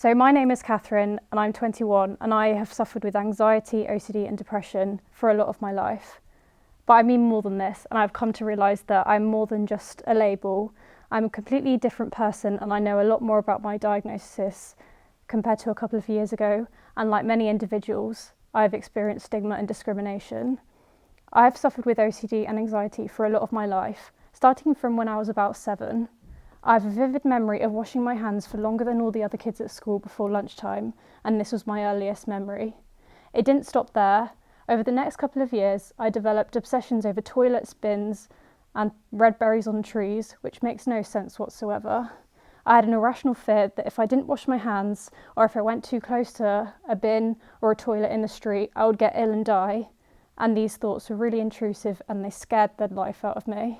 So my name is Catherine and I'm 21 and I have suffered with anxiety, OCD and depression for a lot of my life. But I mean more than this, and I've come to realise that I'm more than just a label. I'm a completely different person and I know a lot more about my diagnosis compared to a couple of years ago, and like many individuals, I've experienced stigma and discrimination. I've suffered with OCD and anxiety for a lot of my life, starting from when I was about 7. I have a vivid memory of washing my hands for longer than all the other kids at school before lunchtime, and this was my earliest memory. It didn't stop there. Over the next couple of years, I developed obsessions over toilets, bins, and red berries on trees, which makes no sense whatsoever. I had an irrational fear that if I didn't wash my hands, or if I went too close to a bin or a toilet in the street, I would get ill and die. And these thoughts were really intrusive and they scared the life out of me.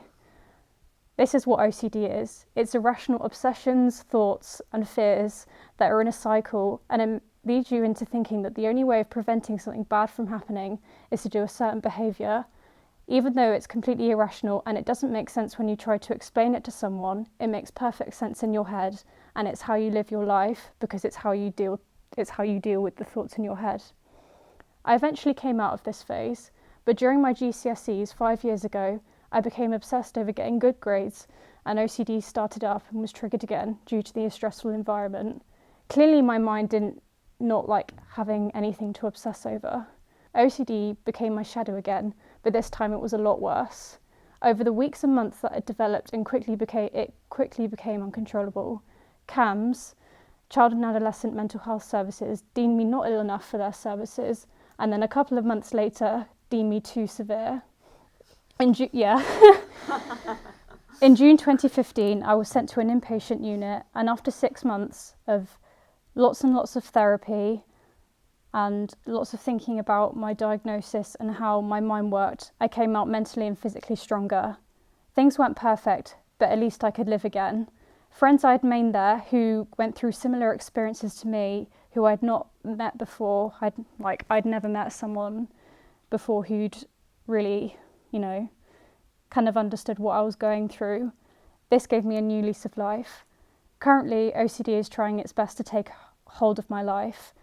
This is what OCD is. It's irrational obsessions, thoughts and fears that are in a cycle, and it leads you into thinking that the only way of preventing something bad from happening is to do a certain behaviour. Even though it's completely irrational and it doesn't make sense when you try to explain it to someone, it makes perfect sense in your head, and it's how you live your life because it's how you deal with the thoughts in your head. I eventually came out of this phase, but during my GCSEs 5 years ago, I became obsessed over getting good grades, and OCD started up and was triggered again due to the stressful environment. Clearly my mind did not like having anything to obsess over. OCD became my shadow again, but this time it was a lot worse. Over the weeks and months that it developed and quickly became uncontrollable. CAMS, Child and Adolescent Mental Health Services, deemed me not ill enough for their services, and then a couple of months later deemed me too severe. In June 2015, I was sent to an inpatient unit, and after 6 months of lots and lots of therapy and lots of thinking about my diagnosis and how my mind worked, I came out mentally and physically stronger. Things weren't perfect, but at least I could live again. Friends I had made there who went through similar experiences to me, who I'd not met before, I'd never met someone before who'd really, kind of understood what I was going through. This gave me a new lease of life. Currently, OCD is trying its best to take hold of my life.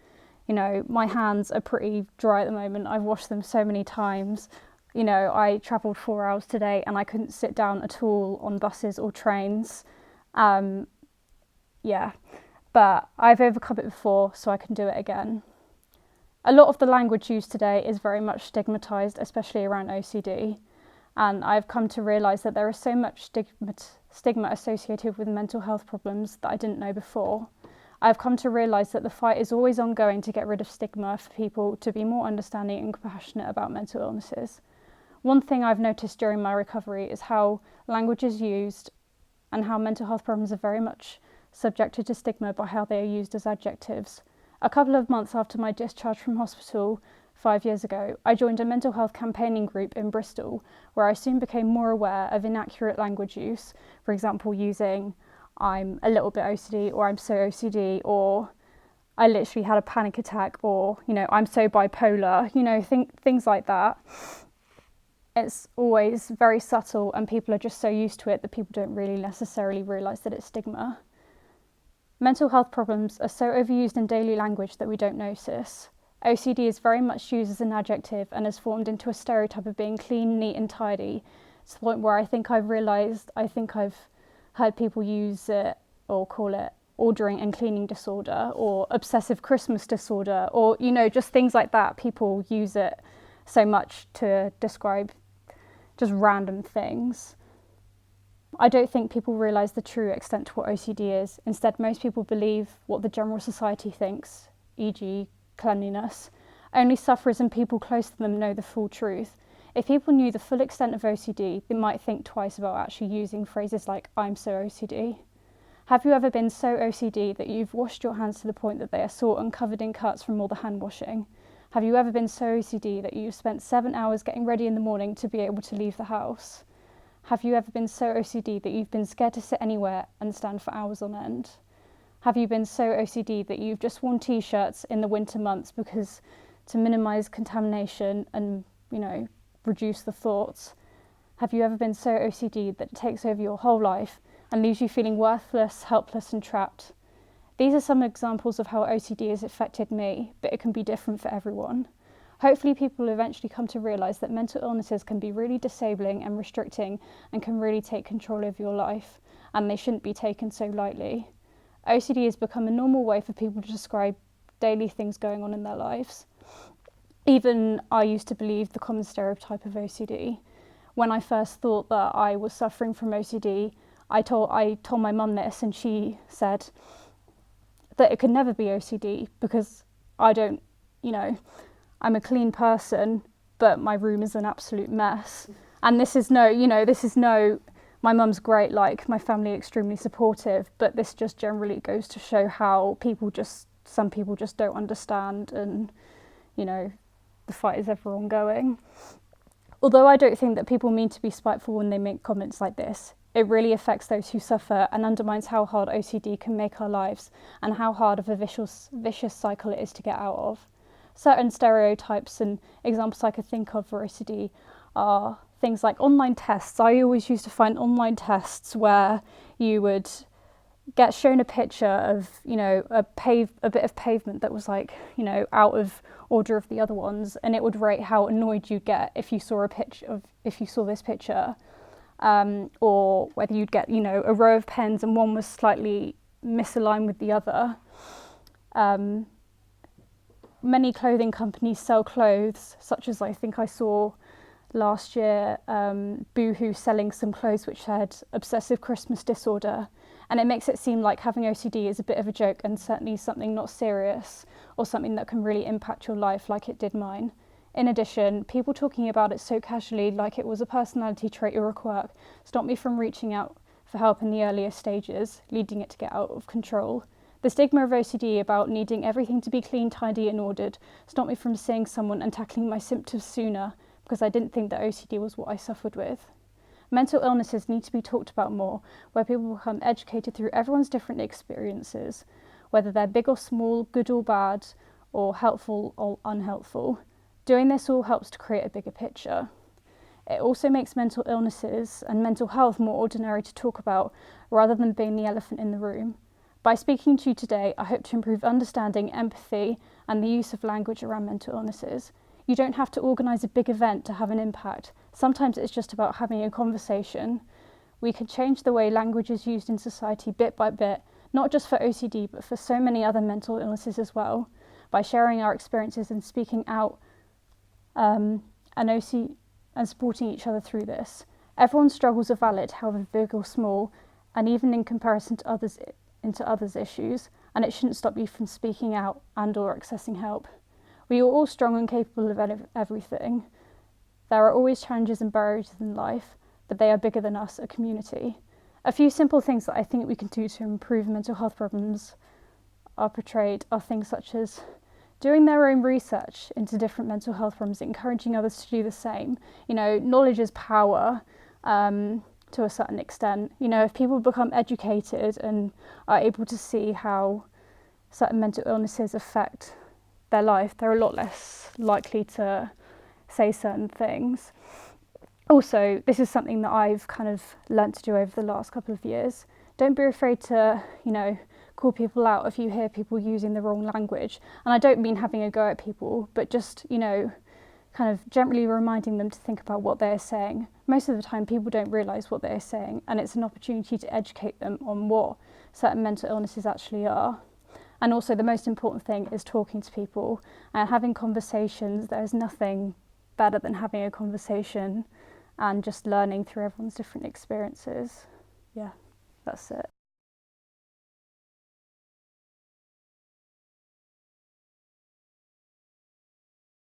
My hands are pretty dry at the moment. I've washed them so many times. I travelled 4 hours today and I couldn't sit down at all on buses or trains. But I've overcome it before, so I can do it again. A lot of the language used today is very much stigmatised, especially around OCD. And I've come to realise that there is so much stigma associated with mental health problems that I didn't know before. I've come to realise that the fight is always ongoing to get rid of stigma for people to be more understanding and compassionate about mental illnesses. One thing I've noticed during my recovery is how language is used and how mental health problems are very much subjected to stigma by how they are used as adjectives. A couple of months after my discharge from hospital 5 years ago, I joined a mental health campaigning group in Bristol, where I soon became more aware of inaccurate language use. For example, using "I'm a little bit OCD" or "I'm so OCD" or "I literally had a panic attack" or "I'm so bipolar," things like that. It's always very subtle and people are just so used to it that people don't really necessarily realise that it's stigma. Mental health problems are so overused in daily language that we don't notice. OCD is very much used as an adjective and has formed into a stereotype of being clean, neat and tidy, to the point where I think I've heard people use it or call it ordering and cleaning disorder or obsessive Christmas disorder or, just things like that. People use it so much to describe just random things. I don't think people realise the true extent to what OCD is. Instead, most people believe what the general society thinks, e.g. cleanliness. Only sufferers and people close to them know the full truth. If people knew the full extent of OCD, they might think twice about actually using phrases like "I'm so OCD." Have you ever been so OCD that you've washed your hands to the point that they are sore and covered in cuts from all the hand washing? Have you ever been so OCD that you've spent 7 hours getting ready in the morning to be able to leave the house? Have you ever been so OCD that you've been scared to sit anywhere and stand for hours on end? Have you been so OCD that you've just worn t-shirts in the winter months because to minimise contamination and, reduce the thoughts? Have you ever been so OCD that it takes over your whole life and leaves you feeling worthless, helpless and trapped? These are some examples of how OCD has affected me, but it can be different for everyone. Hopefully people will eventually come to realise that mental illnesses can be really disabling and restricting and can really take control of your life, and they shouldn't be taken so lightly. OCD has become a normal way for people to describe daily things going on in their lives. Even I used to believe the common stereotype of OCD. When I first thought that I was suffering from OCD, I told my mum this, and she said that it could never be OCD because I don't, I'm a clean person, but my room is an absolute mess. And this is my mum's great, like my family extremely supportive, but this just generally goes to show how some people just don't understand, and, the fight is ever ongoing. Although I don't think that people mean to be spiteful when they make comments like this, it really affects those who suffer and undermines how hard OCD can make our lives and how hard of a vicious cycle it is to get out of. Certain stereotypes and examples I could think of for OCD are things like online tests. I always used to find online tests where you would get shown a picture of, a bit of pavement that was like, out of order of the other ones, and it would rate how annoyed you'd get if you saw this picture. Or whether you'd get, a row of pens and one was slightly misaligned with the other. Many clothing companies sell clothes, such as I think I saw last year, Boohoo selling some clothes which had obsessive Christmas disorder. And it makes it seem like having OCD is a bit of a joke and certainly something not serious or something that can really impact your life like it did mine. In addition, people talking about it so casually, like it was a personality trait or a quirk, stopped me from reaching out for help in the earlier stages, leading it to get out of control. The stigma of OCD about needing everything to be clean, tidy and ordered stopped me from seeing someone and tackling my symptoms sooner, because I didn't think that OCD was what I suffered with. Mental illnesses need to be talked about more, where people become educated through everyone's different experiences, whether they're big or small, good or bad, or helpful or unhelpful. Doing this all helps to create a bigger picture. It also makes mental illnesses and mental health more ordinary to talk about, rather than being the elephant in the room. By speaking to you today, I hope to improve understanding, empathy, and the use of language around mental illnesses. You don't have to organise a big event to have an impact. Sometimes it's just about having a conversation. We can change the way language is used in society bit by bit, not just for OCD, but for so many other mental illnesses as well, by sharing our experiences and speaking out and supporting each other through this. Everyone's struggles are valid, however big or small, and even in comparison to others' issues, and it shouldn't stop you from speaking out and or accessing help. We are all strong and capable of everything. There are always challenges and barriers in life, but they are bigger than us, a community. A few simple things that I think we can do to improve mental health problems are things such as doing their own research into different mental health problems, encouraging others to do the same. Knowledge is power to a certain extent. If people become educated and are able to see how certain mental illnesses affect their life, they're a lot less likely to say certain things. Also, this is something that I've kind of learnt to do over the last couple of years. Don't be afraid to, call people out if you hear people using the wrong language. And I don't mean having a go at people, but just, kind of gently reminding them to think about what they're saying. Most of the time, people don't realise what they're saying, and it's an opportunity to educate them on what certain mental illnesses actually are. And also, the most important thing is talking to people and having conversations. There's nothing better than having a conversation and just learning through everyone's different experiences. Yeah, that's it.